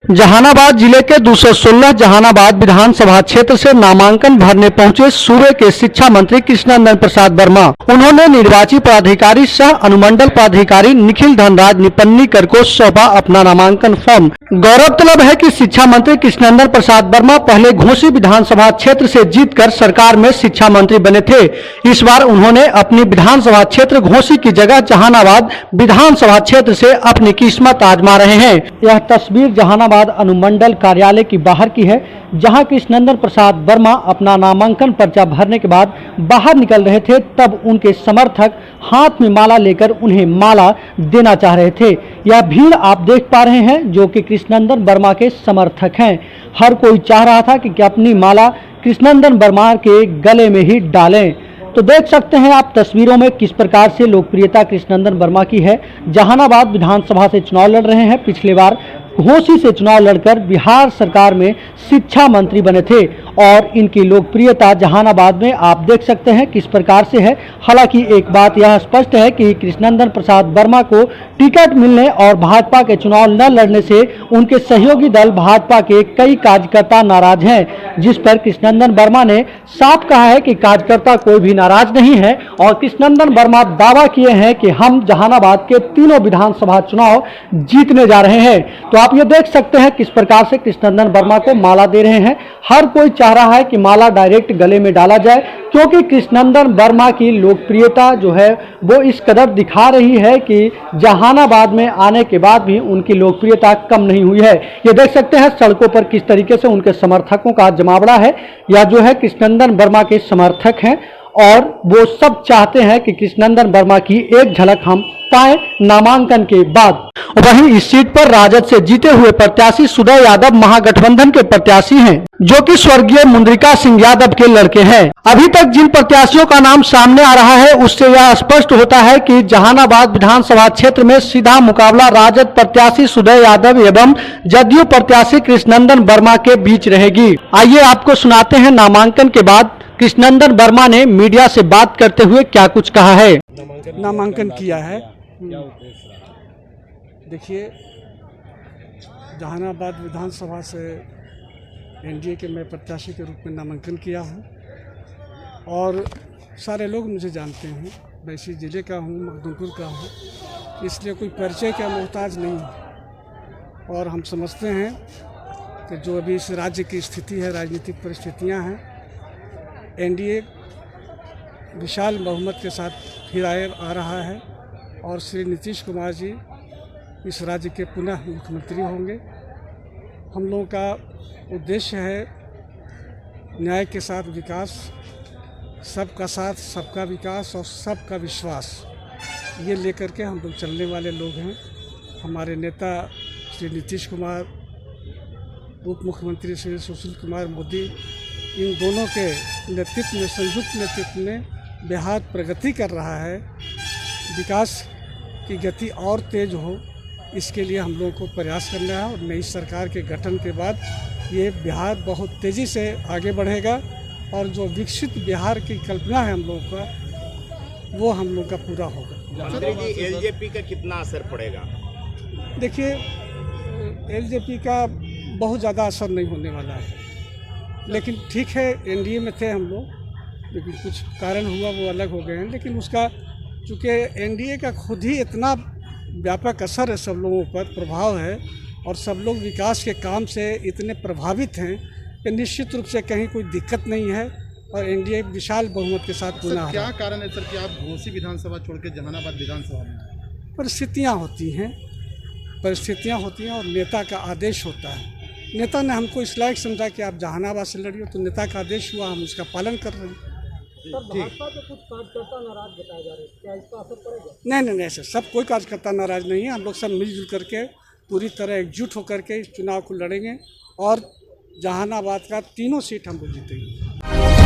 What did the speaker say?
जहानाबाद जिले के 216 जहानाबाद विधानसभा क्षेत्र से नामांकन भरने पहुंचे सूबे के शिक्षा मंत्री कृष्णनंदन प्रसाद वर्मा। उन्होंने निर्वाची पदाधिकारी सह अनुमंडल पदाधिकारी निखिल धनराज निपन्नीकर को सौंपा अपना नामांकन फॉर्म। गौरतलब है कि शिक्षा मंत्री कृष्णनंदन प्रसाद वर्मा पहले घोसी विधानसभा क्षेत्र से जीतकर सरकार में शिक्षा मंत्री बने थे। इस बार उन्होंने अपनी विधानसभा क्षेत्र घोसी की जगह जहानाबाद विधानसभा क्षेत्र से अपनी किस्मत आजमा रहे हैं। यह तस्वीर जहानाबाद अनुमंडल कार्यालय की बाहर की है, जहां कृष्णनंदन प्रसाद वर्मा अपना नामांकन पर्चा भरने के बाद बाहर निकल रहे थे, तब उनके समर्थक हाथ में माला लेकर उन्हें माला देना चाह रहे थे। यह भीड़ आप देख पा रहे हैं जो कि कृष्णनंदन वर्मा के समर्थक हैं। हर कोई चाह रहा था कि अपनी माला कृष्णनंदन वर्मा के गले में ही डालें। तो देख सकते हैं आप तस्वीरों में किस प्रकार से लोकप्रियता कृष्णनंदन वर्मा की है। जहानाबाद विधानसभा से चुनाव लड़ रहे हैं, पिछले बार घोसी से चुनाव लड़कर बिहार सरकार में शिक्षा मंत्री बने थे और इनकी लोकप्रियता जहानाबाद में आप देख सकते हैं किस प्रकार से है। हालांकि एक बात यह स्पष्ट है कि कृष्णनंदन प्रसाद वर्मा को टिकट मिलने और भाजपा के चुनाव न लड़ने से उनके सहयोगी दल भाजपा के कई कार्यकर्ता नाराज हैं, जिस पर कृष्णनंदन वर्मा ने साफ कहा है कि कार्यकर्ता कोई भी नाराज नहीं है और कृष्णनंदन वर्मा दावा किए हैं कि हम जहानाबाद के तीनों विधानसभा चुनाव जीतने जा रहे हैं। तो आप ये देख सकते हैं किस प्रकार से कृष्णनंदन वर्मा को माला दे रहे हैं। हर कोई चाह रहा है कि माला डायरेक्ट गले में डाला जाए, क्योंकि कृष्णनंदन वर्मा की लोकप्रियता जो है वो इस कदर दिखा रही है कि जहानाबाद में आने के बाद भी उनकी लोकप्रियता कम नहीं हुई है। ये देख सकते हैं सड़कों पर किस तरीके से उनके समर्थकों का जमावड़ा है। या जो है कृष्णनंदन वर्मा के समर्थक हैं और वो सब चाहते हैं कि कृष्णनंदन वर्मा की एक झलक हम पाए नामांकन के बाद। वहीं इस सीट पर राजद से जीते हुए प्रत्याशी सुदय यादव महागठबंधन के प्रत्याशी हैं, जो कि स्वर्गीय मुंद्रिका सिंह यादव के लड़के हैं। अभी तक जिन प्रत्याशियों का नाम सामने आ रहा है उससे यह स्पष्ट होता है कि जहानाबाद विधानसभा क्षेत्र में सीधा मुकाबला राजद प्रत्याशी सुदय यादव एवं जदयू प्रत्याशी कृष्णनंदन वर्मा के बीच रहेगी। आइए आपको सुनाते हैं नामांकन के बाद कृष्णनंदन वर्मा ने मीडिया से बात करते हुए क्या कुछ कहा है। नामांकन किया है। देखिए, जहानाबाद विधानसभा से एनडीए के मैं प्रत्याशी के रूप में नामांकन किया हूँ और सारे लोग मुझे जानते हैं। मैं इसी ज़िले का हूँ, मखदूमपुर का हूँ, इसलिए कोई परिचय का मोहताज नहीं है। और हम समझते हैं कि जो अभी इस राज्य की स्थिति है, राजनीतिक परिस्थितियाँ हैं, एनडीए विशाल बहुमत के साथ फिर आ रहा है और श्री नीतीश कुमार जी इस राज्य के पुनः मुख्यमंत्री होंगे। हम लोगों का उद्देश्य है न्याय के साथ विकास, सबका साथ सबका विकास और सबका विश्वास, ये लेकर के हम लोग चलने वाले लोग हैं। हमारे नेता श्री नीतीश कुमार, उप मुख्यमंत्री श्री सुशील कुमार मोदी, इन दोनों के नेतृत्व में, संयुक्त नेतृत्व में बिहार प्रगति कर रहा है। विकास की गति और तेज हो, इसके लिए हम लोगों को प्रयास करना है और नई सरकार के गठन के बाद ये बिहार बहुत तेज़ी से आगे बढ़ेगा और जो विकसित बिहार की कल्पना है हम लोगों का, वो हम लोग का पूरा होगा। मंत्री जी, एलजेपी का कितना असर पड़ेगा? देखिए, एलजेपी का बहुत ज़्यादा असर नहीं होने वाला है, लेकिन ठीक है, एनडीए में थे हम लोग, लेकिन कुछ कारण हुआ वो अलग हो गए हैं। लेकिन उसका चूँकि एनडीए का खुद ही इतना व्यापक असर है, सब लोगों पर प्रभाव है और सब लोग विकास के काम से इतने प्रभावित हैं कि निश्चित रूप से कहीं कोई दिक्कत नहीं है और एनडीए विशाल बहुमत के साथ पुनः। क्या कारण है सर कि आप घोसी विधानसभा छोड़ के जहानाबाद विधानसभा में? परिस्थितियाँ होती हैं और नेता का आदेश होता है। नेता ने हमको इस लायक समझा कि आप जहानाबाद से लड़िए, तो नेता का आदेश हुआ, हम उसका पालन कर रहे हैं। भाजपा के कुछ कार्यकर्ता नाराज बताए जा रहे हैं, क्या इसका असर पड़ेगा? नहीं, ऐसे सब कोई कार्यकर्ता नाराज नहीं है। हम लोग सब मिलजुल करके पूरी तरह एकजुट होकर के इस चुनाव को लड़ेंगे और जहानाबाद का तीनों सीट हम लोग जीतेंगे।